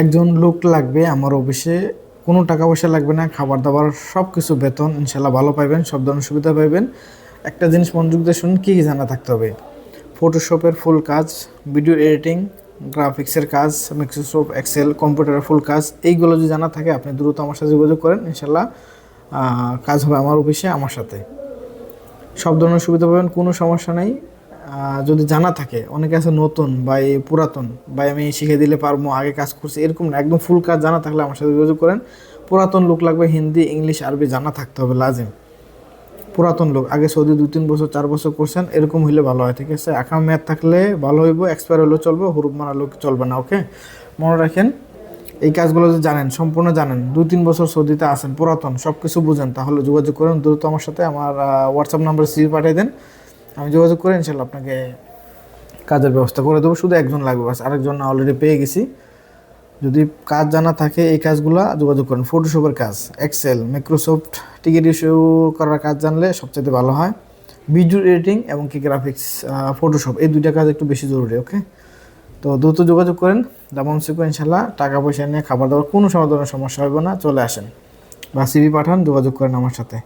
একজন লোক লাগবে আমার অফিসে। কোনো টাকা পয়সা লাগবে না, খাবার দাবার সব কিছু, বেতন ইনশাল্লাহ ভালো পাইবেন, সব ধরনের সুবিধা পাইবেন। একটা জিনিস মনোযোগ দিয়ে শুনুন, কী কী জানা থাকতে হবে। ফটোশপের ফুল কাজ, ভিডিও এডিটিং, গ্রাফিক্সের কাজ, মাইক্রোসফট এক্সেল, কম্পিউটারের ফুল কাজ, এইগুলো যদি জানা থাকে আপনি দ্রুত আমার সাথে যোগাযোগ করেন, ইনশাল্লাহ কাজ হবে আমার অফিসে আমার সাথে। সব ধরনের সুবিধা পাবেন, কোনো সমস্যা নেই। যদি জানা থাকে, অনেকে আছে নতুন বা এই পুরাতন, বা আমি শিখে দিলে পারবো, আগে কাজ করছি, এরকম না, একদম ফুল কাজ জানা থাকলে আমার সাথে যোগাযোগ করেন। পুরাতন লোক লাগবে, হিন্দি ইংলিশ আরবি জানা থাকতে হবে লাজিম। পুরাতন লোক, আগে সৌদি 2-3 বছর 4 বছর করছেন, এরকম হইলে ভালো হয়, ঠিক আছে। আঁকা মেয়াদ থাকলে ভালো হইব, এক্সপায়ার হলেও চলবে, হুরুপ মারা লোক চলবে না, ওকে। মনে রাখেন, এই কাজগুলো যদি জানেন, সম্পূর্ণ জানেন, 2-3 বছর সৌদিতে আছেন, পুরাতন সব কিছু বুঝেন, তাহলে যোগাযোগ করেন দ্রুত আমার সাথে। আমার হোয়াটসঅ্যাপ নাম্বারে সিভি পাঠিয়ে দেন, আমি যোগাযোগ করে ইনশাল্লাহ আপনাকে কাজের ব্যবস্থা করে দেবো। শুধু একজন লাগবে, বাস, আরেকজন অলরেডি পেয়ে গেছি। যদি কাজ জানা থাকে এই কাজগুলো যোগাযোগ করেন। ফটোশপের কাজ, এক্সেল, মাইক্রোসফট টিকিট ইস্যু করার কাজ জানলে সবচেয়ে ভালো হয়। ভিডিও এডিটিং এবং কি গ্রাফিক্স, ফটোশপ, এই দুইটা কাজ একটু বেশি জরুরি, ওকে। তো দ্রুত যোগাযোগ করেন, দামন শিখো ইনশাল্লাহ। টাকা পয়সা নিয়ে খাবার দাবার কোনো ধরনের সমস্যা হবে না, চলে আসেন বা সিভি পাঠান, যোগাযোগ করেন আমার সাথে।